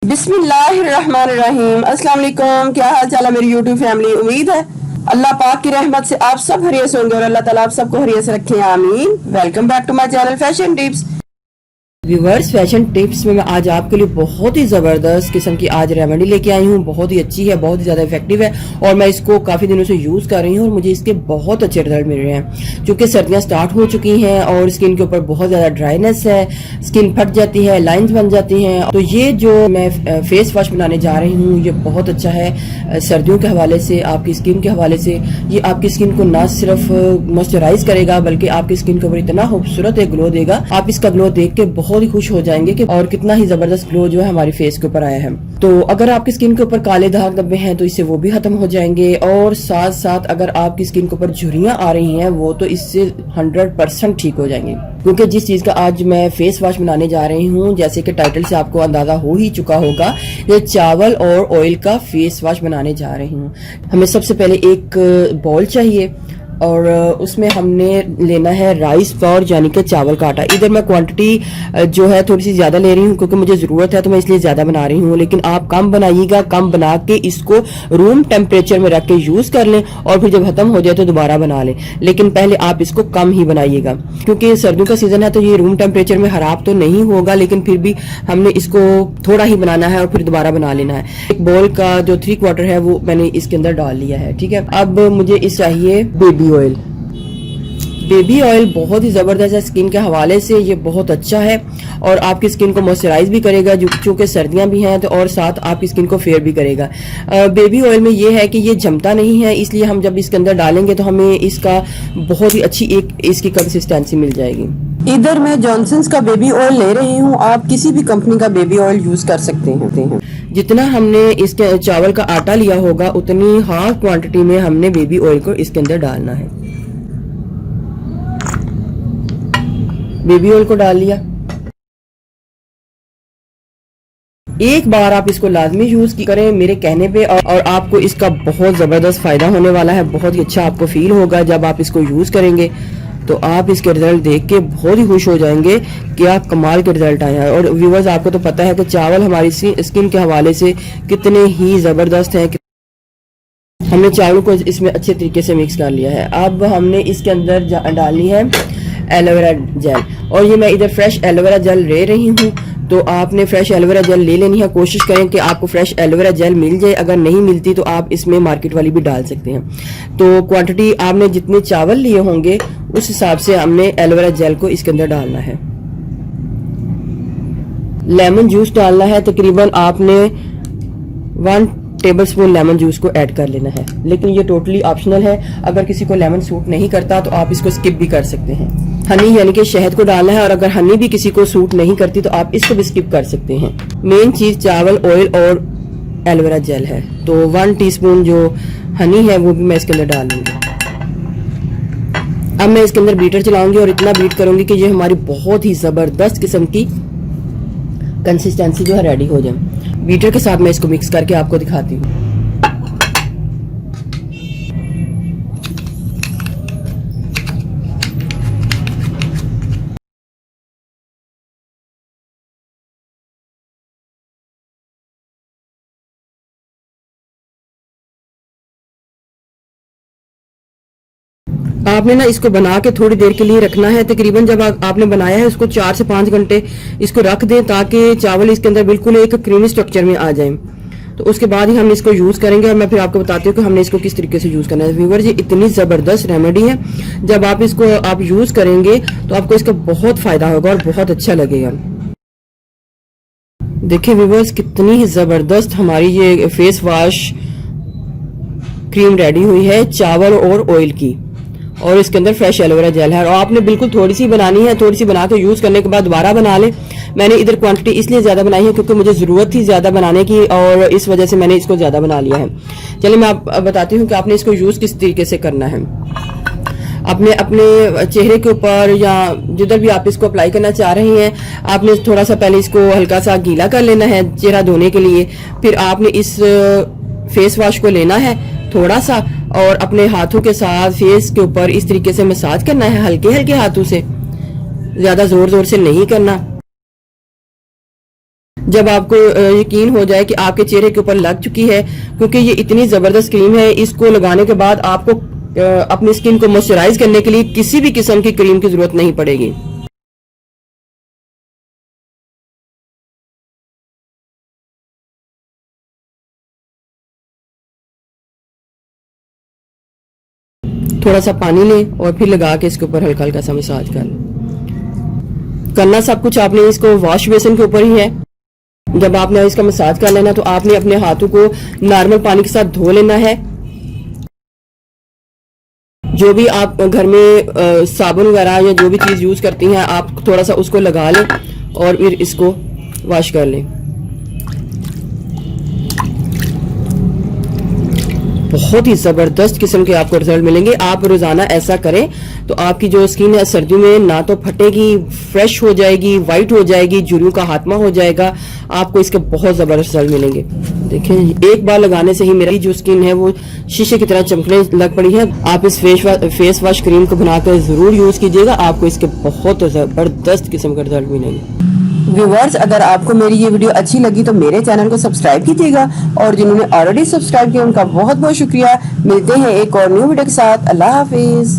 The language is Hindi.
बिस्मिल्लाहिर्रहमानिर्रहीम। अस्सलाम वालेकुम। क्या हाल चाल है मेरी यूट्यूब फैमिली। उम्मीद है अल्लाह पाक की रहमत से आप सब हरियत होंगे और अल्लाह ताला आप सबको हरियत से रखे, आमीन। Welcome back to my channel fashion tips. Viewers, fashion tips में मैं आज आपके लिए बहुत ही ज़बरदस्त किस्म की आज रेमेडी लेके आई हूँ। बहुत ही अच्छी है, बहुत ही ज़्यादा इफेक्टिव है और मैं इसको काफ़ी दिनों से यूज़ कर रही हूँ और मुझे इसके बहुत अच्छे रिजल्ट मिल रहे हैं। क्योंकि सर्दियाँ स्टार्ट हो चुकी हैं और स्किन के ऊपर बहुत ज़्यादा ड्राइनेस है, स्किन फट जाती है, लाइंस बन जाती हैं। तो ये जो मैं फेस वॉश बनाने जा रही हूँ ये बहुत अच्छा है सर्दियों के हवाले से, आपकी स्किन के हवाले से। ये आपकी स्किन को ना सिर्फ मॉइस्चराइज करेगा बल्कि आपकी स्किन के ऊपर इतना खूबसूरत ग्लो देगा, आप इसका ग्लो देख के बहुत ही खुश हो जाएंगे कि और कितना ही जबरदस्त ग्लो जो है हमारी फेस के ऊपर आया है। तो अगर आपकी स्किन के ऊपर काले दाग धब्बे हैं तो इससे वो भी खत्म हो जाएंगे और साथ साथ अगर आपकी स्किन के ऊपर झुर्रियां आ रही हैं वो तो इससे 100% ठीक हो जाएंगे। क्योंकि जिस चीज का आज मैं फेस वॉश बनाने जा रही हूँ, जैसे कि टाइटल से आपको अंदाजा हो ही चुका होगा, ये चावल और ऑयल का फेस वॉश बनाने जा रही हूँ। हमें सबसे पहले एक बाउल चाहिए और उसमें हमने लेना है राइस फ्लोर यानी कि चावल का आटा। इधर मैं क्वांटिटी जो है थोड़ी सी ज़्यादा ले रही हूँ क्योंकि मुझे ज़रूरत है तो मैं इसलिए ज़्यादा बना रही हूँ। लेकिन आप कम बनाइएगा, कम बना के इसको रूम टेम्परेचर में रख के यूज़ कर लें और फिर जब ख़त्म हो जाए तो दोबारा बना लें। लेकिन पहले आप इसको कम ही बनाइएगा क्योंकि सर्दियों का सीज़न है तो ये रूम टेम्परेचर में ख़राब तो नहीं होगा, लेकिन फिर भी हमने इसको थोड़ा ही बनाना है और फिर दोबारा बना लेना है। एक बॉल का जो 3/4 है वो मैंने इसके अंदर डाल लिया है। ठीक है, अब मुझे इस चाहिए बेबी ऑयल। बेबी ऑयल बहुत ही ज़बरदस्त है स्किन के हवाले से, ये बहुत अच्छा है और आपकी स्किन को मॉइस्चराइज भी करेगा चूँकि सर्दियाँ भी हैं तो, और साथ आपकी स्किन को फेयर भी करेगा। बेबी ऑयल में ये है कि ये जमता नहीं है, इसलिए हम जब इसके अंदर डालेंगे तो हमें इसका बहुत ही अच्छी एक इसकी कंसिस्टेंसी मिल जाएगी। इधर मैं जॉनसन्स का बेबी ऑयल ले रही हूँ, आप किसी भी कंपनी का बेबी ऑयल यूज़ कर सकते हैं। जितना हमने इसके चावल का आटा लिया होगा उतनी हाफ क्वांटिटी में हमने बेबी ऑयल को इसके अंदर डालना है। बेबी ऑयल को डाल लिया। एक बार आप इसको लाजमी यूज करें मेरे कहने पे और आपको इसका बहुत जबरदस्त फायदा होने वाला है। बहुत ही अच्छा आपको फील होगा जब आप इसको यूज करेंगे तो आप इसके रिजल्ट देख के बहुत ही खुश हो जाएंगे कि आप कमाल के रिजल्ट आए हैं। और व्यूअर्स, आपको तो पता है कि चावल हमारी स्किन के हवाले से कितने ही जबरदस्त हैं। हमने चावल को इसमें अच्छे तरीके से मिक्स कर लिया है। अब हमने इसके अंदर डालनी है एलोवेरा जेल और ये मैं इधर फ्रेश एलोवेरा जेल ले रही हूँ। तो आपने फ्रेश एलोवेरा जेल ले लेनी है। कोशिश करें कि आपको फ्रेश एलोवेरा जेल मिल जाए, अगर नहीं मिलती तो आप इसमें मार्केट वाली भी डाल सकते हैं। तो क्वांटिटी आपने जितने चावल लिए होंगे उस हिसाब से हमने एलोवेरा जेल को इसके अंदर डालना है। लेमन जूस डालना है, तकरीबन आपने 1 टेबलस्पून लेमन जूस को ऐड कर लेना है, लेकिन ये टोटली ऑप्शनल है। अगर किसी को लेमन सूट नहीं करता तो आप इसको स्किप भी कर सकते हैं। हनी यानी कि शहद को डालना है और अगर हनी भी किसी को सूट नहीं करती तो आप इसको भी स्किप कर सकते हैं। मेन चीज चावल, ऑयल और एलोवेरा जेल है। तो 1 टीस्पून जो हनी है वो भी मैं इसके अंदर डाल लूंगी। अब मैं इसके अंदर बीटर चलाऊंगी और इतना बीट करूंगी कि ये हमारी बहुत ही जबरदस्त किस्म की कंसिस्टेंसी जो है रेडी हो जाए। बीटर के साथ मैं इसको मिक्स करके आपको दिखाती हूँ। आपने ना इसको बना के थोड़ी देर के लिए रखना है। तकरीबन जब आपने बनाया है उसको 4 से 5 घंटे इसको रख दें ताकि चावल इसके अंदर बिल्कुल एक क्रीमी स्ट्रक्चर में आ जाए। तो उसके बाद ही हम इसको यूज करेंगे और मैं फिर आपको बताती हूँ कि हमने इसको किस तरीके से यूज करना है। व्यूअर्स, ये इतनी जबरदस्त रेमेडी है, जब आप इसको आप यूज करेंगे तो आपको इसका बहुत फायदा होगा और बहुत अच्छा लगेगा। देखिए व्यूअर्स, कितनी ही जबरदस्त हमारी ये फेस वॉश क्रीम रेडी हुई है चावल और ऑयल की, और इसके अंदर फ्रेश एलोवेरा जेल है। और आपने बिल्कुल थोड़ी सी बनानी है, थोड़ी सी बना के यूज करने के बाद दोबारा बना लें। मैंने इधर क्वांटिटी इसलिए ज्यादा बनाई है क्योंकि मुझे जरूरत थी ज्यादा बनाने की और इस वजह से मैंने इसको ज्यादा बना लिया है। चलिए मैं आप बताती हूँ कि आपने इसको यूज किस तरीके से करना है। अपने अपने चेहरे के ऊपर या जिधर भी आप इसको अप्लाई करना चाह रहे हैं, आपने थोड़ा सा पहले इसको हल्का सा गीला कर लेना है चेहरा धोने के लिए। फिर आपने इस फेस वॉश को लेना है थोड़ा सा और अपने हाथों के साथ फेस के ऊपर इस तरीके से मसाज करना है, हल्के हल्के हाथों से, ज्यादा जोर जोर से नहीं करना। जब आपको यकीन हो जाए कि आपके चेहरे के ऊपर लग चुकी है, क्योंकि ये इतनी जबरदस्त क्रीम है, इसको लगाने के बाद आपको अपनी स्किन को मॉइस्चराइज करने के लिए किसी भी किस्म की क्रीम की जरूरत नहीं पड़ेगी। थोड़ा सा पानी लें और फिर लगा के इसके ऊपर हल्का हल्का सा मसाज कर लें। करना सब कुछ आपने इसको वॉश बेसिन के ऊपर ही है। जब आपने इसका मसाज कर लेना तो आपने अपने हाथों को नॉर्मल पानी के साथ धो लेना है। जो भी आप घर में साबुन वगैरह या जो भी चीज यूज करती हैं, आप थोड़ा सा उसको लगा लें और फिर इसको वॉश कर लें। बहुत ही जबरदस्त किस्म के आपको रिजल्ट मिलेंगे। आप रोजाना ऐसा करें तो आपकी जो स्किन है सर्दियों में ना तो फटेगी, फ्रेश हो जाएगी, वाइट हो जाएगी, झुर्रियों का खात्मा हो जाएगा। आपको इसके बहुत जबरदस्त रिजल्ट मिलेंगे। देखें, एक बार लगाने से ही मेरी जो स्किन है वो शीशे की तरह चमकने लग पड़ी है। आप इस फेस वॉश क्रीम को बनाकर जरूर यूज कीजिएगा, आपको इसके बहुत जबरदस्त किस्म का रिजल्ट मिलेंगे। व्यूवर्स, अगर आपको मेरी ये वीडियो अच्छी लगी तो मेरे चैनल को सब्सक्राइब कीजिएगा, और जिन्होंने ऑलरेडी सब्सक्राइब किया उनका बहुत बहुत शुक्रिया। मिलते हैं एक और न्यू वीडियो के साथ। अल्लाह हाफिज।